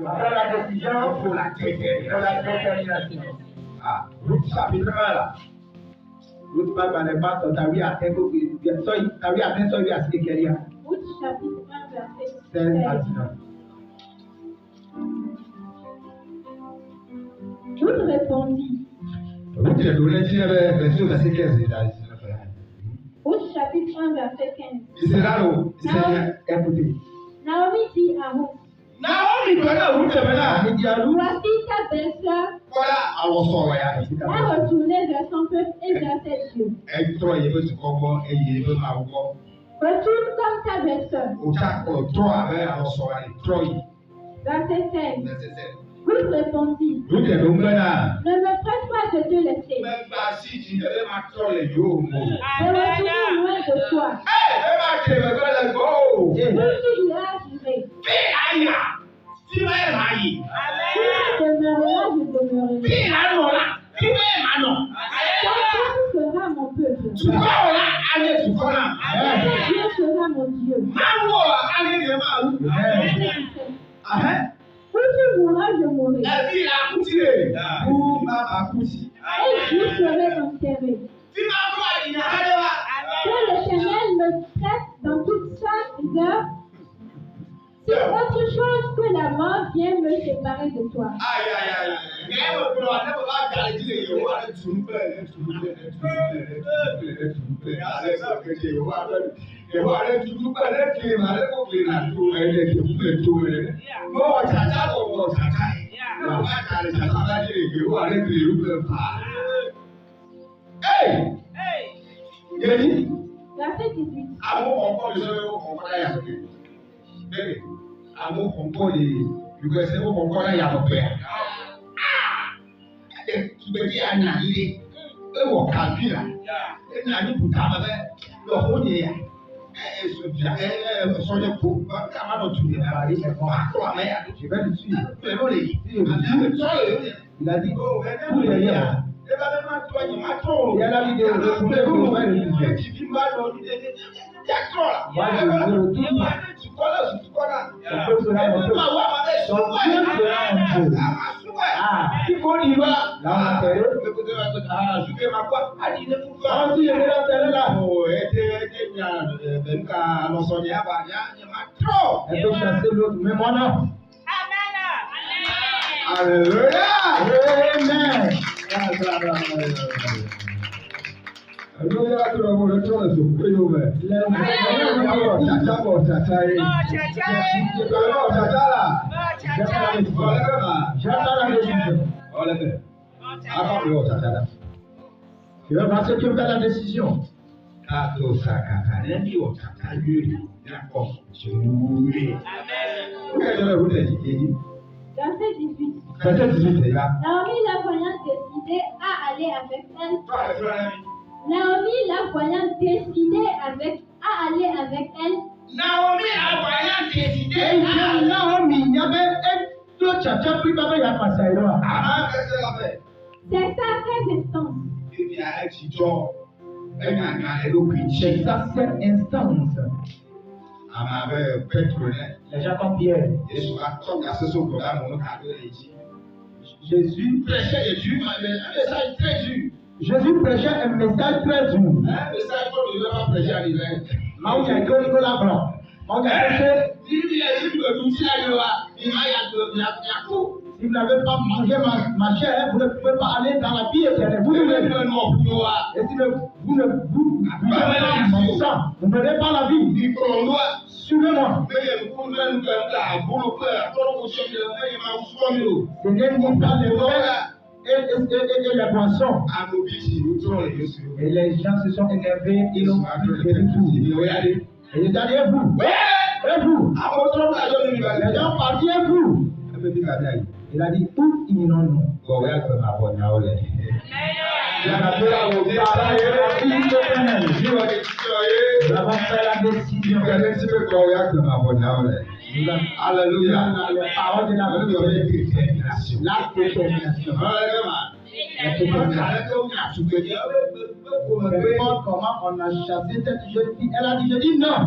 Prends la décision pour la détermination. Ah, Ruth chapitre 1 là. Ruth parle de pas ta vie à ta vie à ta vie à ce qu'il y a. Ruth chapitre 1 verset 16 à 19. Ruth répondit. Ruth est donné verset 15 là. Ruth chapitre 1 verset 15. C'est là où écoutez. Naomi dit à Ruth. Naomi connaît Ruth maintenant. Voici ta belle-sœur. Voilà, alors ça va. Elle retournait vers son peuple et vers ses dieux. Retourne comme ta belle-sœur. Verset 16. Ruth répondit. Ne me presse pas de te laisser. Et retourne loin de toi. Où tu iras, j'irai. Où tu demeureras, je demeurerai. Toi, tu seras mon peuple. Dieu sera mon Dieu. Où tu mourras, je mourrai. Et je serai enterré. Que l'Éternel me traite dans toute sa rigueur. Si autre chose que la mort vient me séparer de toi. Verset 18. Amour encore du verset encore là il y a mon père. Tu me dis à Nani, au calcul là, et Nani pour ta mère, le rôle soyez pour comment tu es là, je vais le suivre. Il a dit, pour les liens. Il y a la vidéo de vous le Tu vas passer que faire la décision. Verset 18. Naomi la voyante décidée à aller avec elle. Naomi la voyante décidée à aller avec elle. Naomi, il y avait un autre chacha plus bas, il y a passé là. C'est ça, cette instance. C'est ça, cette instance. Les gens comme Pierre. Jésus prêchait un message très dur. Jésus prêchait un message très dur. Un message qu'on ne devait pas prêcher à l'hiver. Si vous n'avez pas mangé ma chair, vous ne pouvez pas aller dans la vie éternelle. Vous ne buvez pas mon sang, vous n'aurez pas la vie. Suivez-moi. Seigneur, nous parle de l'eau et les boissons. Et les gens se sont énervés, ils ont pris tout. Et ils ont dit, et vous? Les gens partent, et vous? Il a dit, où irons-nous? Nous avons fait la décision. Alléluia. La parole de la détermination. La détermination. Comment on a chassé cette jeune fille? Elle a dit, je dis non.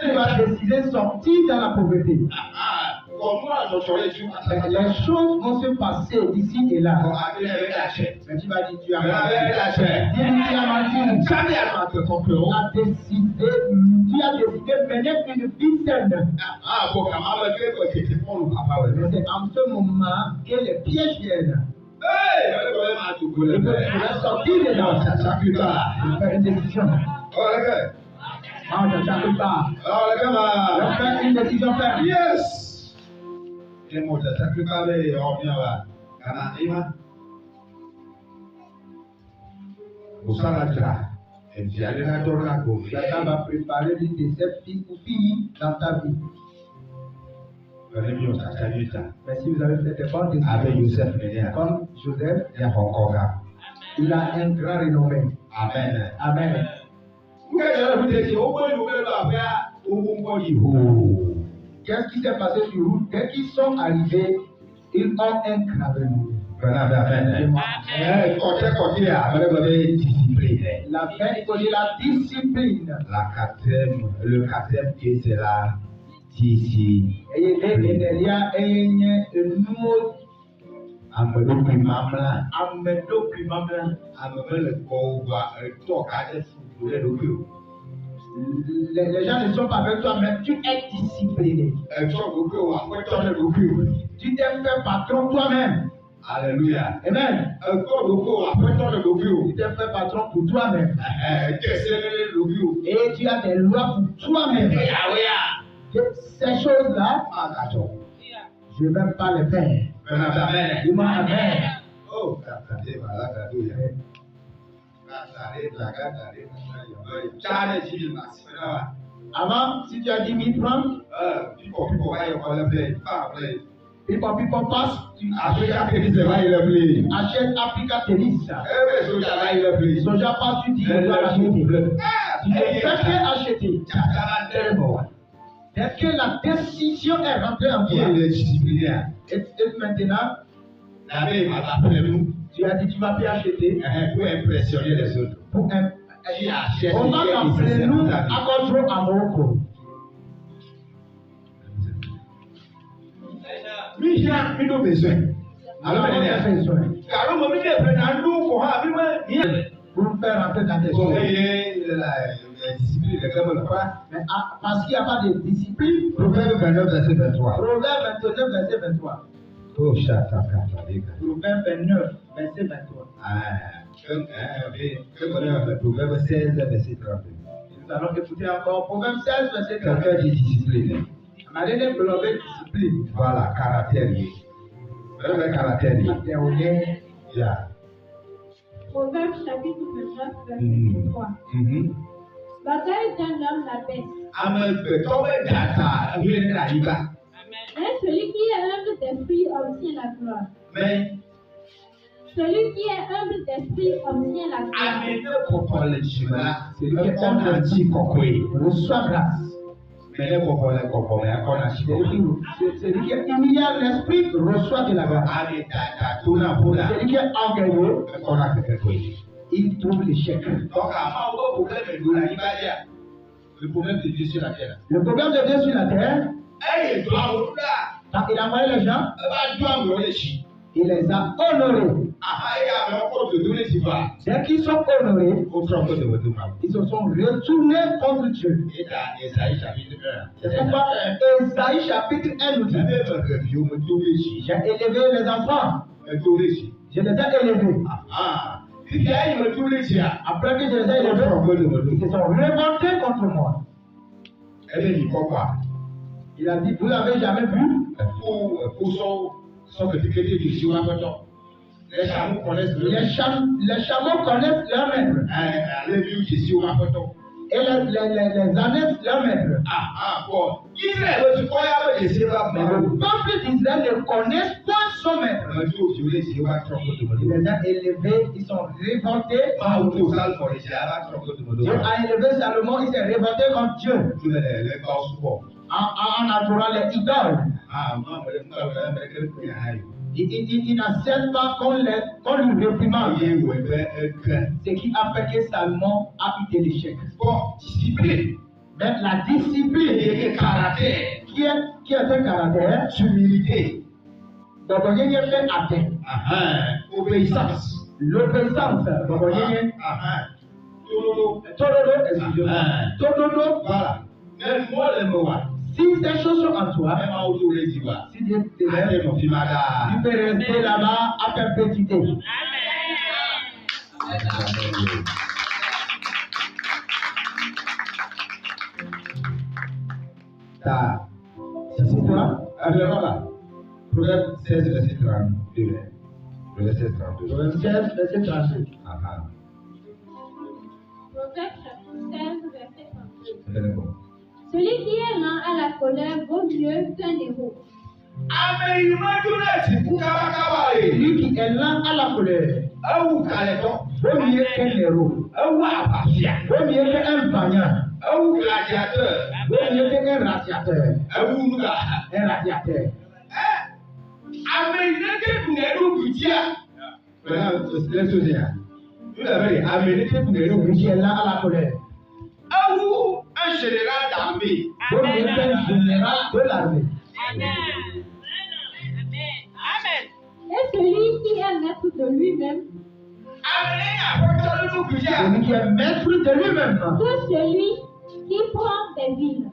Tu vas décider de sortir dans la pauvreté. Les choses vont se passer d'ici et là. Mais tu vas dire, tu as menti. Tu as décidé de mener une vie saine. C'est en ce moment que les pièges viennent. Il faut sortir de là. Faire une décision. Non, je ne t'arrive pas. Faire une décision ferme. Yes. Satan va préparer l'une de ses fils ou filles dans ta vie. Mais si vous avez fait des bonnes décisions, comme Joseph, il a un grand renommé. Amen. Amen. Qu'est-ce qui s'est passé sur vous? Dès qu'ils sont arrivés, ils ont un grand renommé. La fête connaît la discipline. Le quatrième pied, c'est la discipline. Les gens ne sont pas avec toi, mais tu es discipliné. Tu t'es fait patron toi-même. Alléluia. Amen. Tu t'es fait patron pour toi-même. Et tu as des lois pour toi-même. Ces choses-là, je ne vais pas les faire. Dis-moi amen. Oh, avant, si tu as 10 000 francs, people passe, tu achètes Africa Tennis. Soja passe, tu dis que tu dois l'acheter. Tu ne fais que acheter. Dès que la décision est rentrée en toi, et maintenant, tu as dit tu vas plus acheter pour impressionner les autres. On va t'appeler nous à contrôle à Morocco. Nous besoin. Alors, on a besoin. Pour faire rentrer dans tes choses. Mais parce qu'il n'y a pas de discipline. Proverbe 29, verset 23. Proverbe 29, verset 23. Oh, Proverbe 29, verset 23. Proverbe 16, verset 32. Nous allons écouter encore Proverbe 16, verset 32. Quelqu'un dit discipline. Ma dernière proverbe discipline. Voilà, caractère. Caractère. Yeah. Proverbe chapitre 29, verset 3. Bataille d'un homme la baisse. Mais celui qui est humble d'esprit obtient la gloire. Mais celui qui est humble d'esprit obtient la gloire. C'est lui qui est humble d'esprit reçoit grâce. Celui qui est humilié l'esprit reçoit de la grâce. Celui qui est orgueilleux, il trouve l'échec. Le problème de Dieu sur la terre. Le problème de Dieu sur la terre, quand il a envoyé les gens, il les a honorés. Dès qu'ils sont honorés, ils se sont retournés contre Dieu. C'est pourquoi Esaïe chapitre 1 nous dit, j'ai élevé les enfants. Je les ai élevés. Après que je les ai élevés, ils se sont révoltés contre moi. Il a dit, vous n'avez jamais vu? Les chameaux connaissent leur maître. Et les ânesses leur maître. Mais le peuple d'Israël ne connaissent pas son maître. Il les a élevés, ils sont révoltés. Dieu a élevé Salomon, il s'est révolté contre Dieu. En adorant les idoles. Il n'accepte pas qu'on lui réprimande. Ce qui a fait que Salomon a eu de l'échec. Bon, discipline. Mais la discipline Et le caractère. qui est un caractère, Humilité. donc on y est fait atteint. Obéissance. L'obéissance, donc on y est. Tododo, excusez-moi. Tododo, Voilà. Même moi, le mot. si ces choses sont en toi, Même en autour les ivoires. si Dieu te lève, Mon fils Mada. tu peux rester là-bas à perpétuité. Ta. C'est toi. Alors voilà. Proverbe 16, verset 32. Verset 32. Proverbe 16, verset 32. Proverbe chapitre 16, verset 32. C'est bon. Celui qui est lent à la colère vaut mieux qu'un héros. Celui qui est lent à la colère vaut mieux qu'un héros, vaut mieux qu'un vaillant, vaut mieux qu'un radiateur. Un radiateur. Celui qui est lent à la colère Un général d'armée. vaut mieux qu'un général de l'armée. Et celui qui est maître de lui-même Celui qui est maître de lui-même que celui qui prend des villes.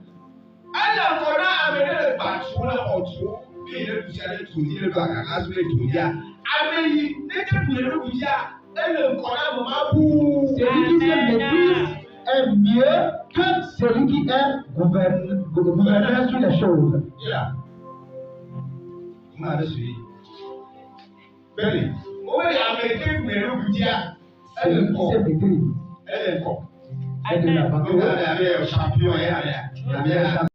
Celui qui se maîtrise est mieux que celui qui est gouverneur sur les choses. Celui Celui qui se maîtrise est de la champion.